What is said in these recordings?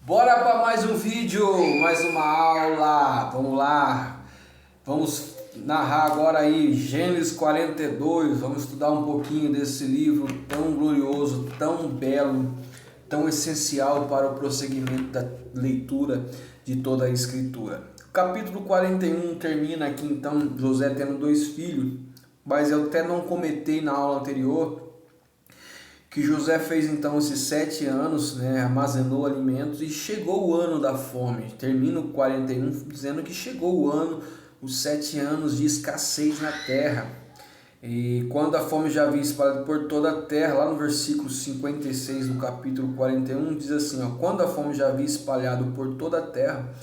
Bora para mais um vídeo, mais uma aula. Vamos lá. Vamos narrar agora aí Gênesis 42. Vamos estudar um pouquinho desse livro tão glorioso, tão belo, tão essencial para o prosseguimento da leitura de toda a Escritura. O capítulo 41 termina aqui então José tendo dois filhos, mas eu até não comentei na aula anterior que José fez então esses 7 anos, armazenou alimentos e chegou o ano da fome. Termina o 41 dizendo que chegou o ano, os 7 anos de escassez na terra. E quando a fome já havia espalhado por toda a terra, lá no versículo 56 do capítulo 41, diz assim, quando a fome já havia espalhado por toda a terra,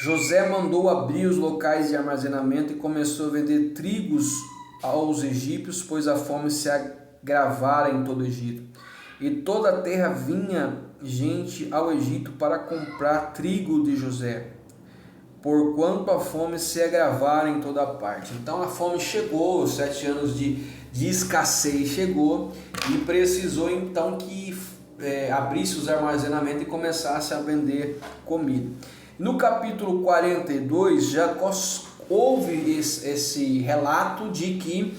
José mandou abrir os locais de armazenamento e começou a vender trigos aos egípcios, pois a fome se agravara em todo o Egito. E toda a terra vinha gente ao Egito para comprar trigo de José, porquanto a fome se agravara em toda parte. Então a fome chegou, os 7 anos de escassez chegou e precisou então que abrisse os armazenamentos e começasse a vender comida. No capítulo 42 já houve esse relato de que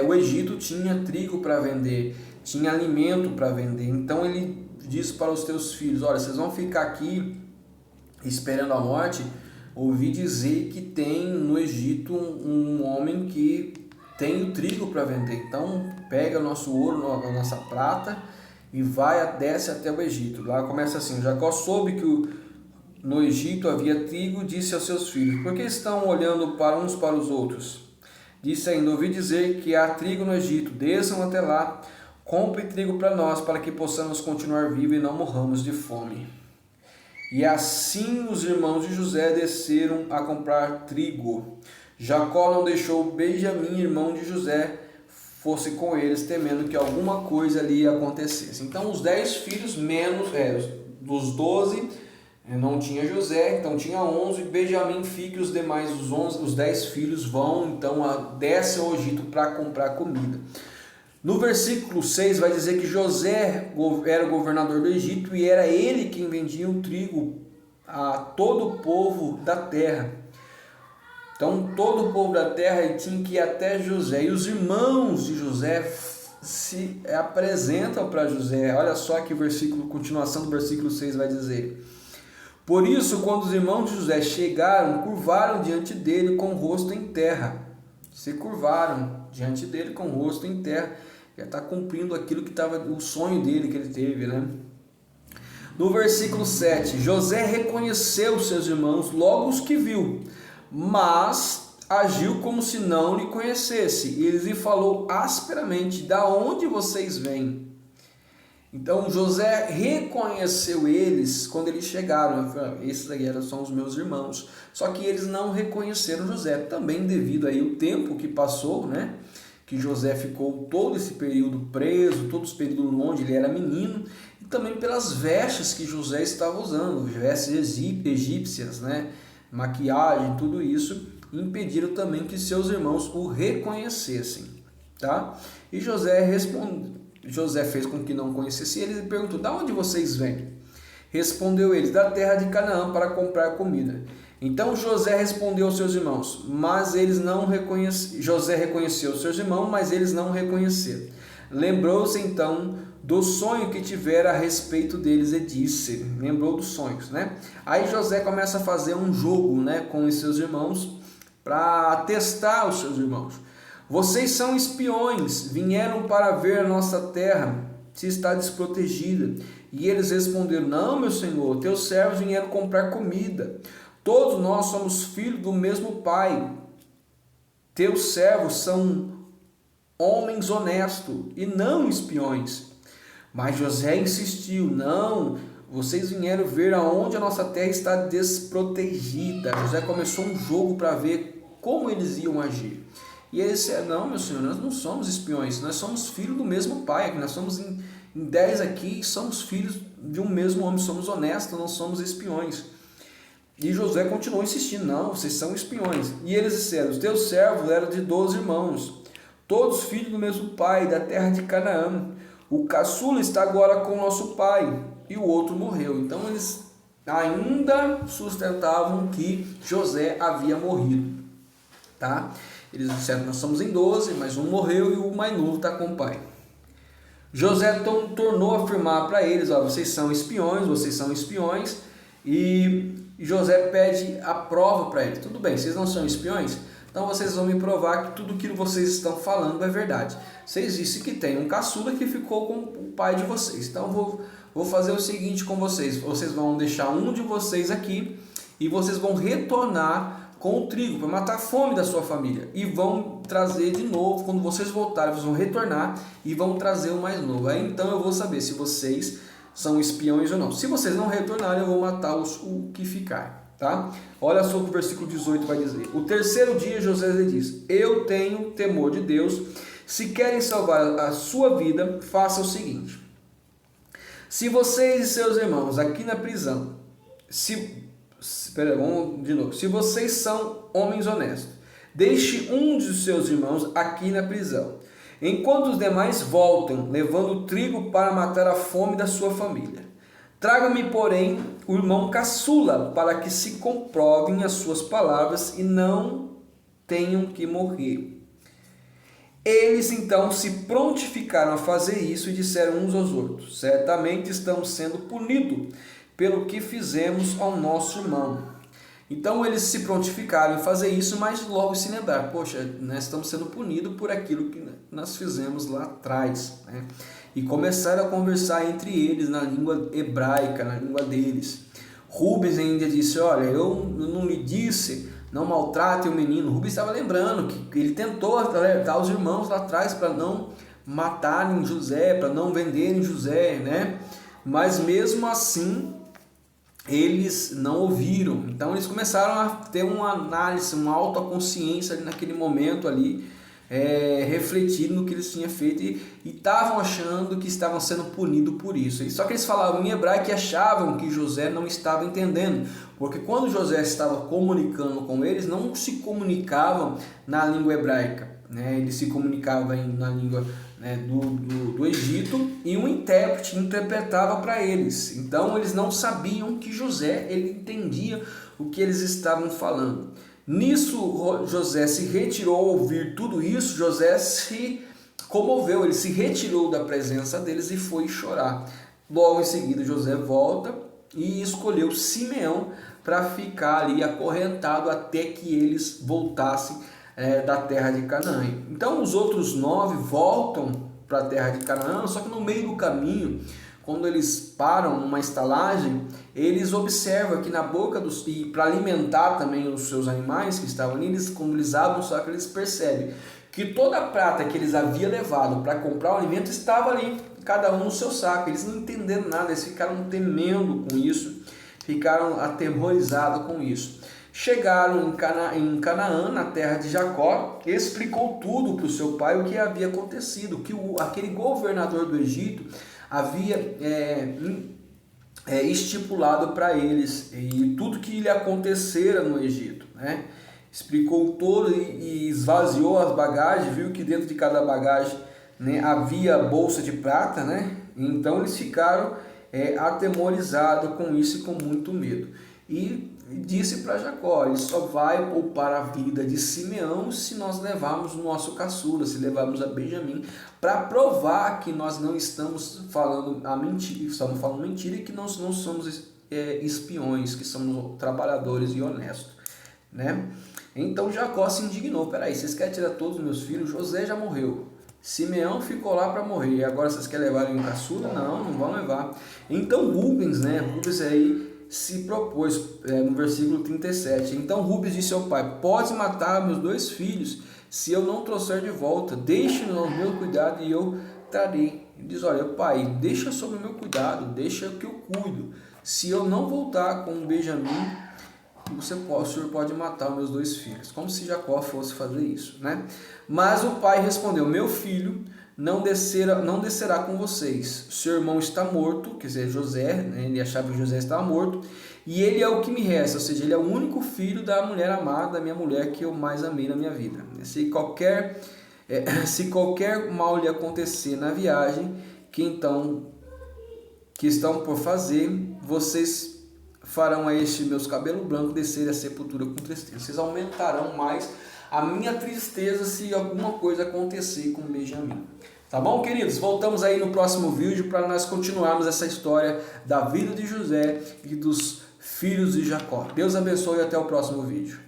o Egito tinha trigo para vender, tinha alimento para vender. Então ele disse para os teus filhos, olha, vocês vão ficar aqui esperando a morte. Ouvi dizer que tem no Egito um homem que tem o trigo para vender. Então pega o nosso ouro, a nossa prata e desce até o Egito. Lá começa assim, Jacó soube que no Egito havia trigo, disse aos seus filhos, por que estão olhando para uns para os outros? Disse ainda, ouvi dizer que há trigo no Egito, desçam até lá, compre trigo para nós, para que possamos continuar vivos e não morramos de fome. E assim os irmãos de José desceram a comprar trigo. Jacó não deixou Benjamim, irmão de José, fosse com eles, temendo que alguma coisa ali acontecesse. Então os 10 filhos menos, dos 12, não tinha José, então tinha 11, Benjamim fica e os demais, os 10 filhos vão, então descem ao Egito para comprar comida. No versículo 6 vai dizer que José era o governador do Egito e era ele quem vendia o trigo a todo o povo da terra. Então todo o povo da terra tinha que ir até José, e os irmãos de José se apresentam para José. Olha só que continuação do versículo 6 vai dizer. Por isso, quando os irmãos de José chegaram, curvaram diante dele com o rosto em terra. Se curvaram diante dele com o rosto em terra. Já está cumprindo aquilo que estava o sonho dele que ele teve, né? No versículo 7, José reconheceu seus irmãos logo os que viu, mas agiu como se não lhe conhecesse. E ele lhe falou asperamente, da onde vocês vêm? Então José reconheceu eles quando eles chegaram. Esses aí são os meus irmãos. Só que eles não reconheceram José, também devido aí o tempo que passou, né? Que José ficou todo esse período preso, todo esse período onde ele era menino, e também pelas vestes que José estava usando, vestes egípcias, né? Maquiagem, tudo isso, impediram também que seus irmãos o reconhecessem, tá? E José fez com que não conhecesse ele e perguntou, da onde vocês vêm? Respondeu eles, da terra de Canaã para comprar comida. Então José respondeu aos seus irmãos, mas eles não reconheceram. José reconheceu os seus irmãos, mas eles não reconheceram. Lembrou-se então do sonho que tivera a respeito deles e disse, lembrou dos sonhos, né? Aí José começa a fazer um jogo, né, com os seus irmãos para testar os seus irmãos. Vocês são espiões, vieram para ver a nossa terra, se está desprotegida. E eles responderam, não, meu senhor, teus servos vieram comprar comida. Todos nós somos filhos do mesmo pai. Teus servos são homens honestos e não espiões. Mas José insistiu, não, vocês vieram ver aonde a nossa terra está desprotegida. José começou um jogo para ver como eles iam agir. E eles disseram, não, meu senhor, nós não somos espiões, nós somos filhos do mesmo pai, nós somos em 10 aqui, somos filhos de um mesmo homem, somos honestos, não somos espiões. E José continuou insistindo, não, vocês são espiões. E eles disseram, os teus servos eram de 12 irmãos, todos filhos do mesmo pai, da terra de Canaã. O caçula está agora com o nosso pai, e o outro morreu. Então eles ainda sustentavam que José havia morrido, tá? Eles disseram, nós somos em 12, mas um morreu e o mais novo está com o pai. José então tornou a afirmar para eles, ó, vocês são espiões, e José pede a prova para eles. Tudo bem, vocês não são espiões? Então vocês vão me provar que tudo aquilo que vocês estão falando é verdade. Vocês disseram que tem um caçula que ficou com o pai de vocês. Então vou fazer o seguinte com vocês. Vocês vão deixar um de vocês aqui e vocês vão retornar com o trigo para matar a fome da sua família. E vão trazer de novo, quando vocês voltarem, vocês vão retornar e vão trazer o mais novo. Aí então eu vou saber se vocês são espiões ou não. Se vocês não retornarem, eu vou matar o que ficar. Tá? Olha só o que o versículo 18 vai dizer. O terceiro dia José lhe diz: eu tenho temor de Deus. Se querem salvar a sua vida, faça o seguinte: se vocês e seus irmãos aqui na prisão, vamos de novo. Se vocês são homens honestos, deixe um de seus irmãos aqui na prisão, enquanto os demais voltam, levando trigo para matar a fome da sua família. Traga-me, porém, o irmão caçula, para que se comprovem as suas palavras e não tenham que morrer. Eles então se prontificaram a fazer isso e disseram uns aos outros: certamente estamos sendo punidos pelo que fizemos ao nosso irmão. Então eles se prontificaram em fazer isso, mas logo se lembraram: poxa, nós estamos sendo punidos por aquilo que nós fizemos lá atrás, né? E começaram a conversar entre eles na língua hebraica, na língua deles. Rubens ainda disse: olha, eu não lhe disse, não maltrate o menino. Rubens estava lembrando que ele tentou alertar os irmãos lá atrás para não matarem José, para não venderem José, né? Mas mesmo assim, eles não ouviram. Então eles começaram a ter uma análise, uma autoconsciência naquele momento ali, refletindo no que eles tinham feito e estavam achando que estavam sendo punidos por isso. Só que eles falavam em hebraico e achavam que José não estava entendendo, porque quando José estava comunicando com eles, não se comunicavam na língua hebraica, né? Ele se comunicava na língua, né, do Egito, e um intérprete interpretava para eles. Então eles não sabiam que José ele entendia o que eles estavam falando. Nisso José se retirou ao ouvir tudo isso. José se comoveu, ele se retirou da presença deles e foi chorar. Logo em seguida José volta e escolheu Simeão para ficar ali acorrentado até que eles voltassem da terra de Canaã. Então os outros 9 voltam para a terra de Canaã, só que no meio do caminho, quando eles param numa estalagem, eles observam que na boca dos... E para alimentar também os seus animais que estavam ali, quando eles abrem o saco, eles percebem que toda a prata que eles haviam levado para comprar o alimento estava ali, cada um no seu saco. Eles não entenderam nada, eles ficaram temendo com isso, ficaram aterrorizados com isso. Chegaram em Canaã, na terra de Jacó, explicou tudo para o seu pai o que havia acontecido, que aquele governador do Egito havia estipulado para eles e tudo que lhe acontecera no Egito, né? Explicou todo e esvaziou as bagagens, viu que dentro de cada bagagem, né, havia bolsa de prata, né? Então eles ficaram atemorizados com isso e com muito medo. E disse para Jacó: ele só vai poupar a vida de Simeão se nós levarmos o nosso caçula, se levarmos a Benjamim, para provar que nós não estamos falando a mentira, estamos falando mentira e que nós não somos espiões, que somos trabalhadores e honestos, né? Então Jacó se indignou: peraí, vocês querem tirar todos os meus filhos? José já morreu, Simeão ficou lá para morrer, e agora vocês querem levarem um caçula? Não vão levar. Então Rubens, né? Rubens aí se propôs, no versículo 37, então Rubens disse ao pai: pode matar meus 2 filhos se eu não trouxer de volta, deixe-nos ao meu cuidado e eu trarei. Ele diz: olha pai, deixa sob o meu cuidado, deixa que eu cuido, se eu não voltar com o Benjamim, o senhor pode matar meus 2 filhos, como se Jacó fosse fazer isso, né? Mas o pai respondeu: meu filho não descerá com vocês. Seu irmão está morto, quer dizer, José, né? Ele achava que José estava morto, e ele é o que me resta, ou seja, ele é o único filho da mulher amada, da minha mulher, que eu mais amei na minha vida. Se qualquer mal lhe acontecer na viagem que estão por fazer, vocês farão a este meus cabelos brancos descer a sepultura com tristeza. Vocês aumentarão mais a minha tristeza se alguma coisa acontecer com Benjamim. Tá bom, queridos? Voltamos aí no próximo vídeo para nós continuarmos essa história da vida de José e dos filhos de Jacó. Deus abençoe e até o próximo vídeo.